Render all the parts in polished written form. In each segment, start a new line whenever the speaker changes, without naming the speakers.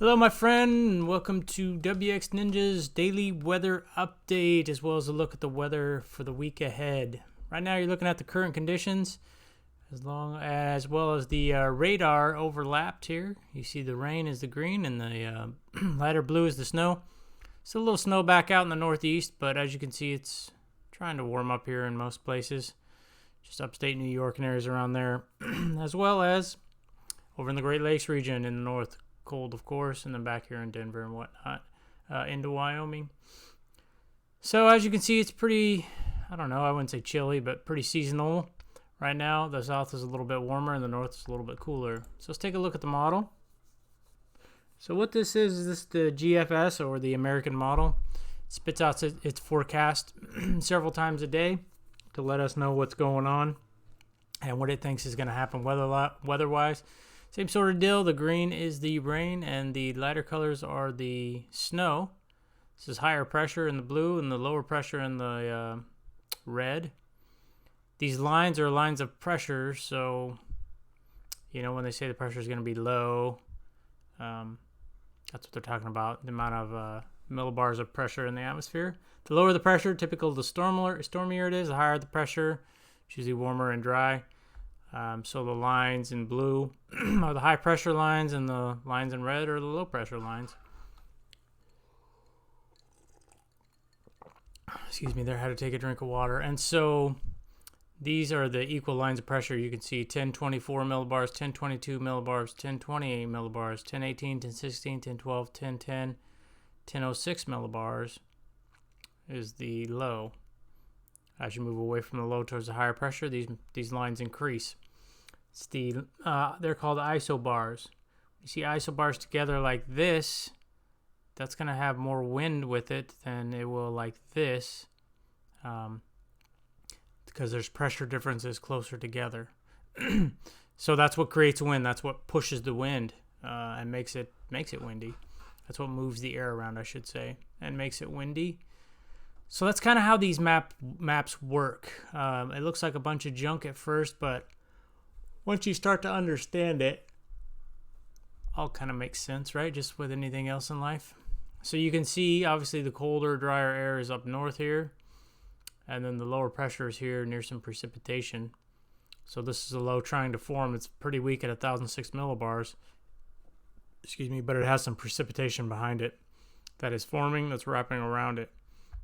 Hello, my friend, and welcome to WX Ninja's daily weather update, as well as a look at the weather for the week ahead. Right now, you're looking at the current conditions, as well as the radar overlapped here. You see the rain is the green, and the lighter blue is the snow. It's a little snow back out in the northeast, but as you can see, it's trying to warm up here in most places, just upstate New York and areas around there, as well as over in the Great Lakes region in the north. Cold, of course, and then back here in Denver and whatnot, into Wyoming. So as you can see, it's pretty, I wouldn't say chilly, but pretty seasonal right now. The south is a little bit warmer and the north is a little bit cooler. So let's take a look at the model. So what this is the GFS, or the American model. It spits out its forecast several times a day to let us know what's going on and what it thinks is going to happen weather-wise. Same sort of deal. The green is the rain, and the lighter colors are the snow. This is higher pressure in the blue, and the lower pressure in the red. These lines are lines of pressure, so, when they say the pressure is going to be low, that's what they're talking about, the amount of millibars of pressure in the atmosphere. The lower the pressure, typical the stormier it is, the higher the pressure. It's usually warmer and dry. So the lines in blue are the high pressure lines, and the lines in red are the low pressure lines. Excuse me there, I had to take a drink of water. And so these are the equal lines of pressure. You can see 1024 millibars, 1022 millibars, 1028 millibars, 1018, 1016, 1012, 1010, 1006 millibars is the low. As you move away from the low towards the higher pressure, these lines increase. It's they're called isobars. You see isobars together like this, that's going to have more wind with it than it will like this, because there's pressure differences closer together. So that's what creates wind. That's what pushes the wind and makes it windy. That's what moves the air around, I should say, and makes it windy. So that's kind of how these maps work. It looks like a bunch of junk at first, but once you start to understand it, all kind of makes sense, right? Just with anything else in life. So you can see, obviously, the colder, drier air is up north here, and then the lower pressure is here near some precipitation. So this is a low trying to form. It's pretty weak at 1,006 millibars. Excuse me, but it has some precipitation behind it that is forming, that's wrapping around it.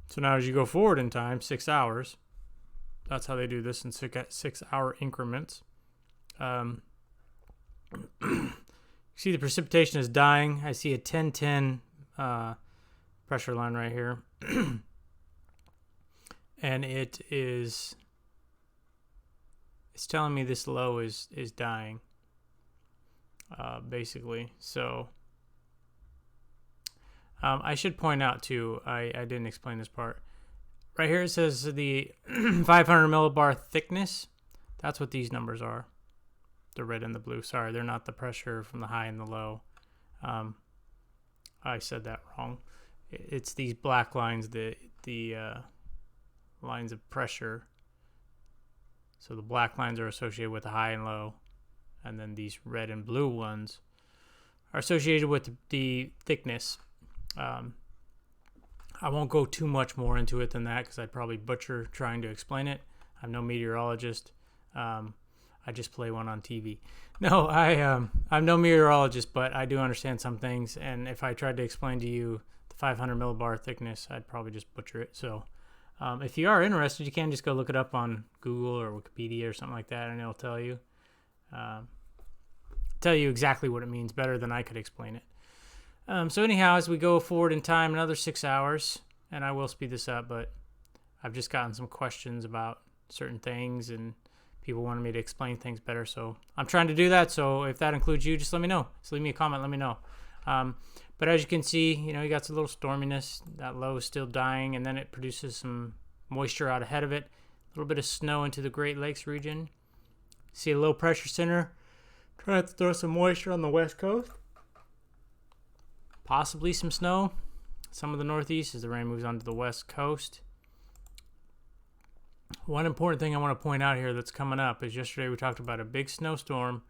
So now as you go forward in time, 6 hours, that's how they do this in 6 hour increments. See the precipitation is dying. I see a 1010 pressure line right here. And it's telling me this low is dying, basically. So I should point out, too, I didn't explain this part. Right here it says the 500 millibar thickness. That's what these numbers are. The red and the blue. Sorry, they're not the pressure from the high and the low. I said that wrong. It's these black lines, the lines of pressure. So the black lines are associated with the high and low. And then these red and blue ones are associated with the thickness. I won't go too much more into it than that, because I'd probably butcher trying to explain it. I'm no meteorologist. I just play one on TV. No, I'm no meteorologist, but I do understand some things. And if I tried to explain to you the 500 millibar thickness, I'd probably just butcher it. So if you are interested, you can just go look it up on Google or Wikipedia or something like that, and it'll tell you exactly what it means better than I could explain it. So anyhow, as we go forward in time, another 6 hours, and I will speed this up, but I've just gotten some questions about certain things, and people wanted me to explain things better, so I'm trying to do that. So if that includes you, just let me know. Just leave me a comment, let me know. But as you can see, you got a little storminess. That low is still dying, and then it produces some moisture out ahead of it. A little bit of snow into the Great Lakes region. See a low pressure center. Trying to throw some moisture on the west coast. Possibly some snow. Some of the northeast as the rain moves onto the west coast. One important thing I want to point out here that's coming up is yesterday we talked about a big snowstorm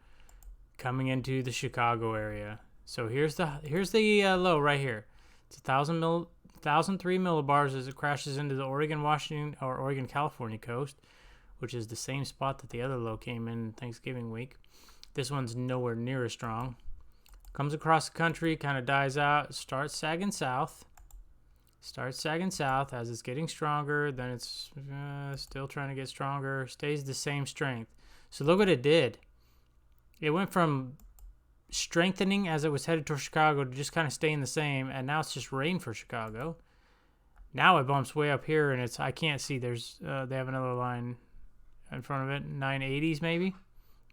coming into the Chicago area. So here's the low right here. It's 1,003 millibars as it crashes into the Oregon California coast, which is the same spot that the other low came in Thanksgiving week. This one's nowhere near as strong. Comes across the country, kind of dies out, starts sagging south as it's getting stronger. Then it's still trying to get stronger, stays the same strength. So look what it did. It went from strengthening as it was headed towards Chicago to just kind of staying the same, and now it's just rain for Chicago. Now it bumps way up here, and I can't see. There's they have another line in front of it, 980s maybe,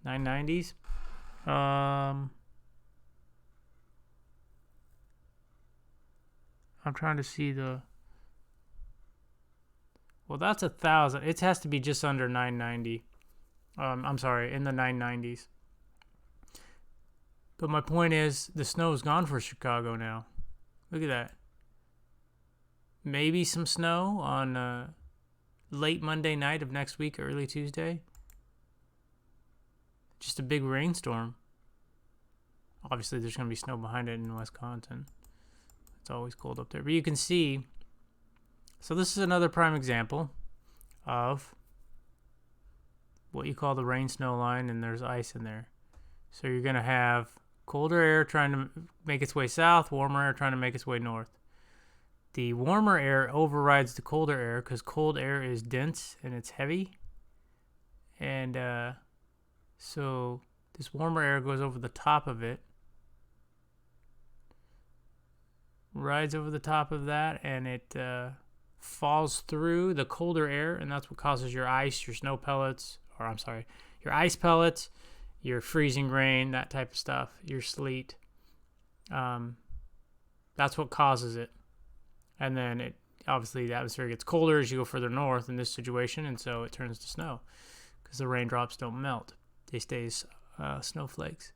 990s. I'm trying to see well, that's 1,000. It has to be just under 990. I'm sorry, in the 990s. But my point is, the snow is gone for Chicago now. Look at that. Maybe some snow on late Monday night of next week, early Tuesday. Just a big rainstorm. Obviously, there's going to be snow behind it in Wisconsin. It's always cold up there. But you can see, so this is another prime example of what you call the rain-snow line, and there's ice in there. So you're going to have colder air trying to make its way south, warmer air trying to make its way north. The warmer air overrides the colder air because cold air is dense and it's heavy. And so this warmer air goes over the top of it, rides over the top of that, and it falls through the colder air, and that's what causes your ice, your snow pellets, your ice pellets, your freezing rain, that type of stuff, your sleet. That's what causes it. And then obviously the atmosphere gets colder as you go further north in this situation, and so it turns to snow because the raindrops don't melt. They stay as snowflakes.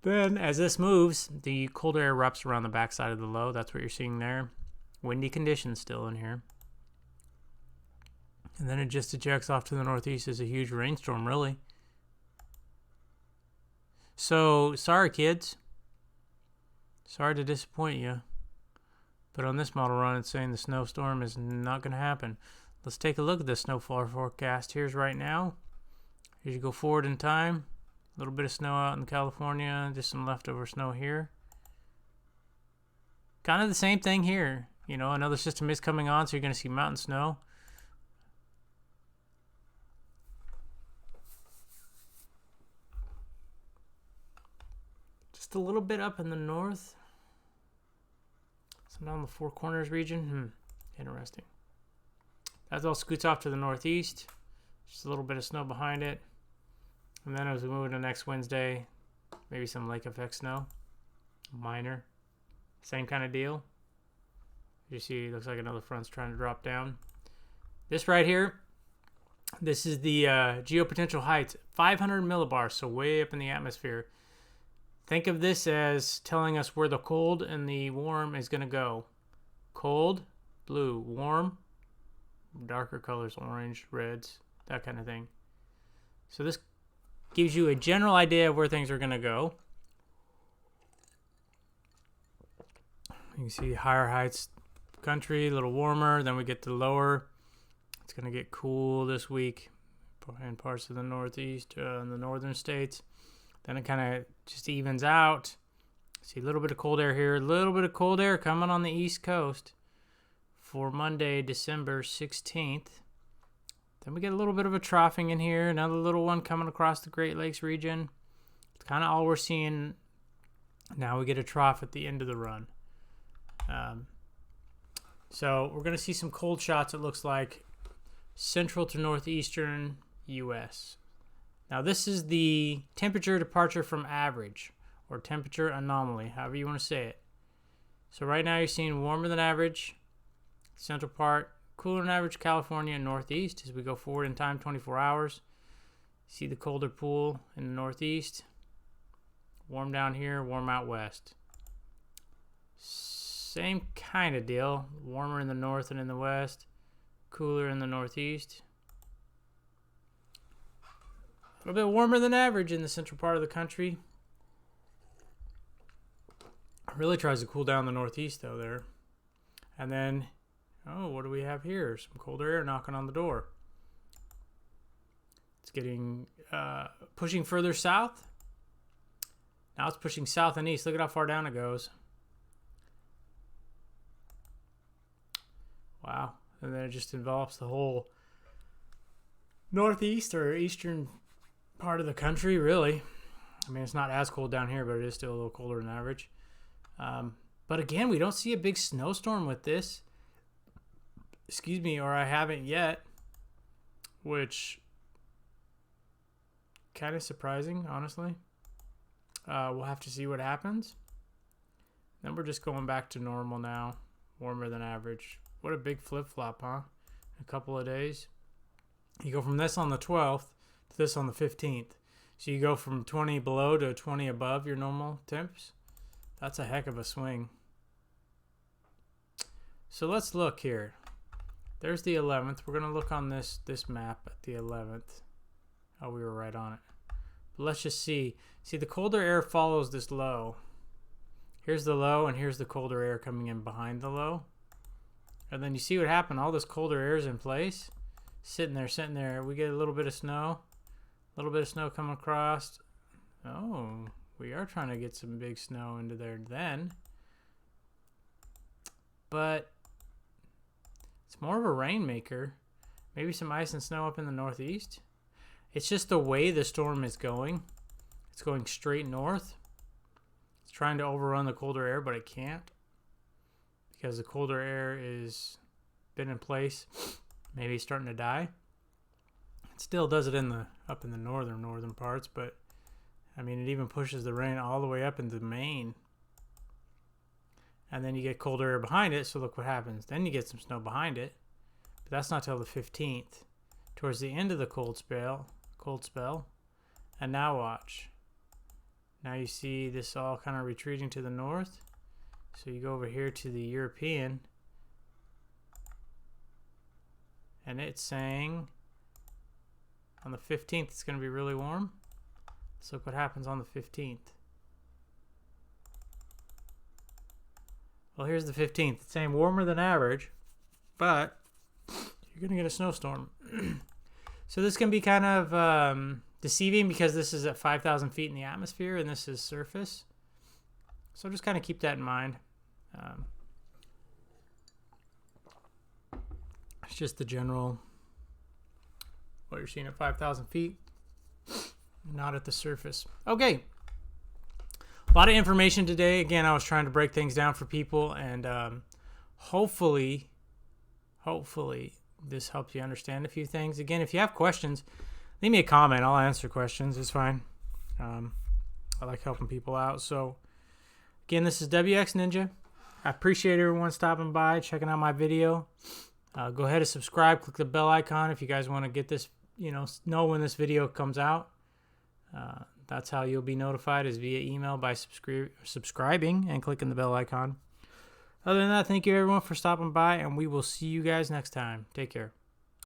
Then, as this moves, the cold air wraps around the backside of the low. That's what you're seeing there. Windy conditions still in here. And then it just ejects off to the northeast as a huge rainstorm, really. So, sorry, kids. Sorry to disappoint you. But on this model run, it's saying the snowstorm is not going to happen. Let's take a look at the snowfall forecast. Here's right now. As you go forward in time. A little bit of snow out in California, just some leftover snow here. Kind of the same thing here. You know, another system is coming on, so you're going to see mountain snow. Just a little bit up in the north. Some down the Four Corners region. Interesting. That all scoots off to the northeast. Just a little bit of snow behind it. And then as we move into next Wednesday, maybe some lake effect snow. Minor. Same kind of deal. You see, it looks like another front's trying to drop down. This right here, this is the geopotential heights. 500 millibars, so way up in the atmosphere. Think of this as telling us where the cold and the warm is going to go. Cold, blue. Warm, darker colors, orange, reds, that kind of thing. So this gives you a general idea of where things are going to go. You can see higher heights country, a little warmer. Then we get to lower. It's going to get cool this week in parts of the northeast and the northern states. Then it kind of just evens out. See a little bit of cold air here, a little bit of cold air coming on the east coast for Monday, December 16th. Then we get a little bit of a troughing in here, another little one coming across the Great Lakes region. It's kind of all we're seeing. Now we get a trough at the end of the run. So we're going to see some cold shots, it looks like, central to northeastern U.S. Now this is the temperature departure from average, or temperature anomaly, however you want to say it. So right now you're seeing warmer than average, central part, cooler than average California and northeast. As we go forward in time, 24 hours, see the colder pool in the northeast, warm down here, warm out west. Same kind of deal, warmer in the north and in the west, cooler in the northeast. A little bit warmer than average in the central part of the country. It really tries to cool down the northeast though there. And then, oh, what do we have here? Some colder air knocking on the door. It's getting, pushing further south. Now it's pushing south and east. Look at how far down it goes. Wow. And then it just envelops the whole northeast or eastern part of the country, really. I mean, it's not as cold down here, but it is still a little colder than average. But again, we don't see a big snowstorm with this. Excuse me, or I haven't yet, which kind of surprising, honestly. We'll have to see what happens. Then we're just going back to normal now, warmer than average. What a big flip-flop, huh? In a couple of days. You go from this on the 12th to this on the 15th. So you go from 20 below to 20 above your normal temps. That's a heck of a swing. So let's look here. There's the 11th. We're going to look on this map at the 11th. Oh, we were right on it. But let's just see. See, the colder air follows this low. Here's the low, and here's the colder air coming in behind the low. And then you see what happened. All this colder air is in place. Sitting there. We get a little bit of snow. A little bit of snow coming across. Oh, we are trying to get some big snow into there then. But it's more of a rainmaker. Maybe some ice and snow up in the northeast. It's just the way the storm is going. It's going straight north. It's trying to overrun the colder air, but it can't. Because the colder air is been in place. Maybe it's starting to die. It still does it up in the northern parts, but I mean, it even pushes the rain all the way up into Maine. And then you get colder air behind it, so look what happens. Then you get some snow behind it, but that's not till the 15th. Towards the end of the cold spell. And now watch. Now you see this all kind of retreating to the north. So you go over here to the European, and it's saying on the 15th it's going to be really warm. So look what happens on the 15th. Well, here's the 15th. It's saying warmer than average, but you're going to get a snowstorm. So this can be kind of deceiving because this is at 5,000 feet in the atmosphere and this is surface. So just kind of keep that in mind. It's just the general, what you're seeing at 5,000 feet, not at the surface. Okay. A lot of information today. Again, I was trying to break things down for people, and hopefully this helps you understand a few things. Again, if you have questions, leave me a comment. I'll answer questions. It's fine. I like helping people out. So, again, this is WX Ninja. I appreciate everyone stopping by, checking out my video. Go ahead and subscribe. Click the bell icon if you guys want to get this, know when this video comes out. That's how you'll be notified, is via email by subscribing and clicking the bell icon. Other than that, thank you everyone for stopping by, and we will see you guys next time. Take care.